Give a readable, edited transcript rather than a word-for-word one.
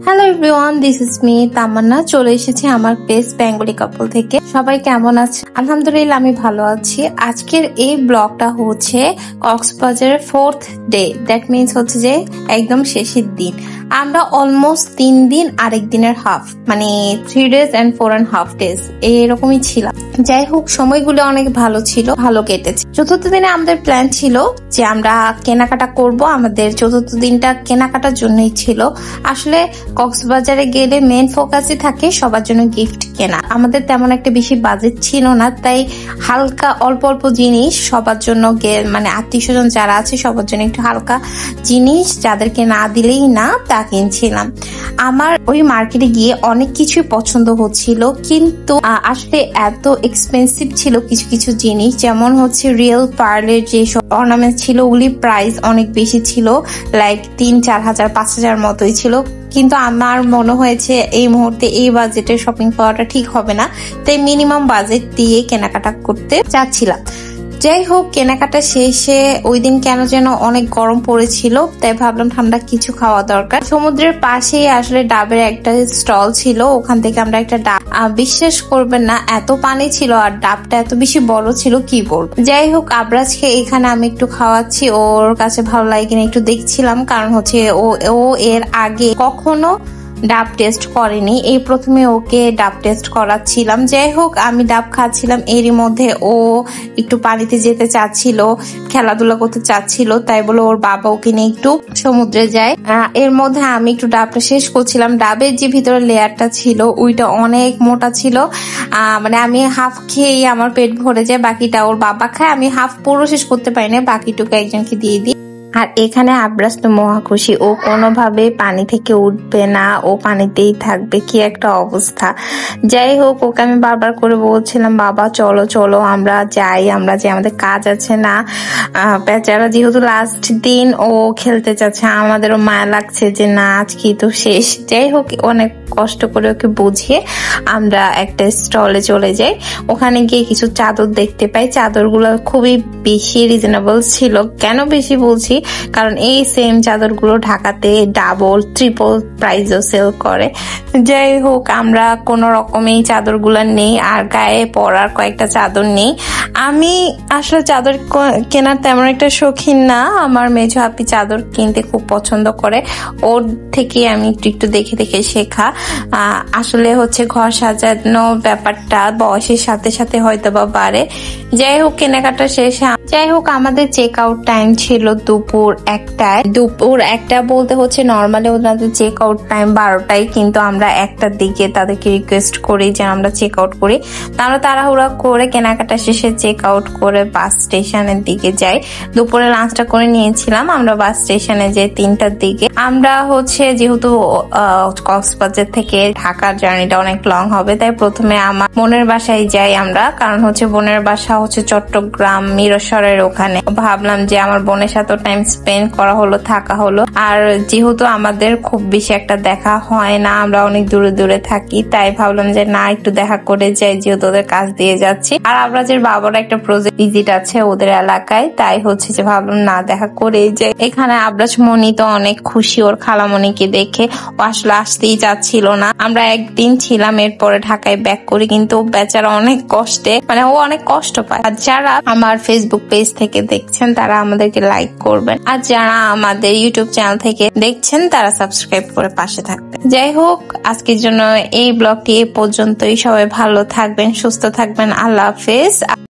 Hello everyone, this is me Tamanna. চলে এসেছি আমার পেজ বেঙ্গলি কাপল থেকে। সবাই কেমন আছে? আলহামদুলিল্লাহ আমি ভালো আছি। আজকের এই ব্লগটা হচ্ছে কক্সবাজারের 4th ডে, দ্যাট মিনস হচ্ছে যে একদম শেষের দিন। আমরা অলমোস্ট 3 দিন আরেক দিনের হাফ, মানে 3 days and 4.5 days এরকমই ছিলাম। যাই হোক, সময়গুলো অনেক ভালো ছিল, ভালো কেটেছে। চতুর্থ দিনে আমাদের প্ল্যান ছিল যে আমরা কেনাকাটা করব। আমাদের চতুর্থ দিনটা কেনাকাটার জন্যই ছিল। আসলে কক্সবাজারে গেলে মেন ফোকাসই থাকে সবার জন্য গিফট কেনা। আমাদের তেমন একটা বেশি বাজেট ছিল না, তাই হালকা অল্প অল্প জিনিস সবার জন্য, মানে আত্মীয় স্বজন যারা আছে সবার জন্য একটু হালকা জিনিস যাদেরকে না দিলেই না তা কিনছিলাম। আমার ওই মার্কেটে গিয়ে অনেক কিছুই পছন্দ হচ্ছিল, কিন্তু আসলে এত এক্সপেন্সিভ ছিল কিছু কিছু জিনিস। যেমন হচ্ছে রিয়েল পার্লের যে অর্নামেন্ট ছিল ওগুলি প্রাইস অনেক বেশি ছিল, লাইক 3-4 হাজার 5 হাজার মতোই ছিল। কিন্তু আমার মনে হয়েছে এই মুহূর্তে এই বাজেটে শপিং করাটা ঠিক হবে না, তাই মিনিমাম বাজেট দিয়ে কেনাকাটা করতে চাচ্ছিলাম। যাই হোক, কেনাকাটা শেষে ওই দিন কেন যেন অনেক গরম পড়েছিল, তাই ভাবলাম ঠান্ডা কিছু খাওয়া দরকার। সমুদ্রের পাশেই আসলে ডাবের একটা স্টল ছিল, ওখান থেকে আমরা একটা ডাব, বিশ্বাস করবেন না এত পানি ছিল আর ডাবটা এত বেশি বড় ছিল কি বলবো। যাই হোক, আবরাজকে এখানে আমি একটু খাওয়াচ্ছি, ওর কাছে ভালো লাগে কিনা একটু দেখছিলাম, কারণ হচ্ছে ও এর আগে কখনো ডাব টেস্ট করেনি, এই প্রথমে ওকে ডাব টেস্ট করাচ্ছিলাম। যাই হোক, আমি ডাব খাচ্ছিলাম, এরই মধ্যে ও একটু পানিতে যেতে চাচ্ছিল, খেলাধুলা করতে চাচ্ছিল, তাই বলে ওর বাবা ওকে নিয়ে একটু সমুদ্রে যায়। এর মধ্যে আমি একটু ডাবটা শেষ করছিলাম। ডাবের যে ভিতরে লেয়ারটা ছিল ওইটা অনেক মোটা ছিল, মানে আমি হাফ খেয়েই আমার পেট ভরে যায়, বাকিটা ওর বাবা খায়। আমি হাফ পুরো শেষ করতে পারি না, বাকিটুকু একজনকে দিয়ে দিই। আর এখানে আবরাজ তো মহা খুশি, ও কোনোভাবে পানি থেকে উঠবে না, ও পানিতেই থাকবে, কি একটা অবস্থা। যাই হোক, ওকে আমি বারবার করে বলছিলাম বাবা চলো চলো আমরা যাই, আমরা যে আমাদের কাজ আছে না। বেচারা যেহেতু লাস্ট দিন ও খেলতে চাচ্ছে, আমাদেরও মায়া লাগছে যে না আজকে তো শেষ। যাই হোক, অনেক কষ্ট করে ওকে বুঝিয়ে আমরা একটা স্টলে চলে যাই। ওখানে গিয়ে কিছু চাদর দেখতে পাই, চাদরগুলো খুবই বেশি রিজনেবল ছিল। কেন বেশি বলছি, কারণ এই সেম চাদরগুলো ঢাকাতে ডাবল ট্রিপল প্রাইসও সেল করে। যাই হোক, আমরা কোনো রকমেই চাদরগুলো নেই, আর গায়ে পরার কয়েকটা চাদর নেই। আমি আসলে চাদর কেনার তেমন একটা শৌখিন না, আমার মেজো আপি চাদর কিনতে খুব পছন্দ করে, ওর থেকে আমি একটু দেখে দেখে শেখা। আসলে হচ্ছে ঘর সাজানো ব্যাপারটা বয়সের সাথে সাথে হয়তো বা বাড়ে। যাই হোক, কেনাকাটা শেষে আমাদের চেক আউট টাইম ছিল দুপুর 1টায়। দুপুর 1টা বলতে হচ্ছে নর্মালি ওনাদের চেক আউট টাইম 12টায়, কিন্তু আমরা 1টার দিকে তাদেরকে রিকোয়েস্ট করি যে আমরা চেক আউট করি। আমরা তাড়াহুড়া করে কেনাকাটা শেষে চেক আউট করে বাস স্টেশনের দিকে যাই। দুপুরে লাঞ্চটা করে নিয়েছিলাম, আমরা বাস স্টেশনে যাই 3টার দিকে। আমরা হচ্ছে যেহেতু কক্সবাজার থেকে ঢাকার জার্নিটা অনেক লং হবে, তাই প্রথমে আমার বোনের বাসায় যাই আমরা, কারণ হচ্ছে বোনের বাসা হচ্ছে চট্টগ্রাম মিরসরের ওখানে। ভাবলাম যে আমার বোনের সাথে টাইম স্পেন্ড করা হলো, থাকা হলো। আর যেহেতু আমাদের খুব বেশি একটা দেখা হয় না, আমরা অনেক দূরে দূরে থাকি, তাই ভাবলাম যে না একটু দেখা করে যাই, যেহেতু ওদের কাজ দিয়ে যাচ্ছি। আর আবরাজের বাবার একটা প্রজেক্ট ভিজিট আছে ওদের এলাকায়, তাই হচ্ছে যে ভাবলাম না দেখা করে যাই। এখানে আবরাজ মনি তো অনেক খুশি ওর খালামণিকে দেখে, ও আসলে আসতেই চাচ্ছিল না। আমরা একদিন ছিলাম, এরপরে ঢাকায় ব্যাক করি, কিন্তু বেচারা অনেক কষ্টে, মানে ও অনেক কষ্ট পায়। আর যারা আমার ফেসবুক পেজ থেকে দেখছেন তারা আমাদেরকে লাইক করবেন, আর যারা আমাদের ইউটিউব চ্যানেল থেকে দেখছেন তারা সাবস্ক্রাইব করে পাশে থাকবেন। যাই হোক, আজকের জন্য এই ব্লগটি এ পর্যন্তই। সবাই ভালো থাকবেন, সুস্থ থাকবেন, আল্লাহ হাফেজ।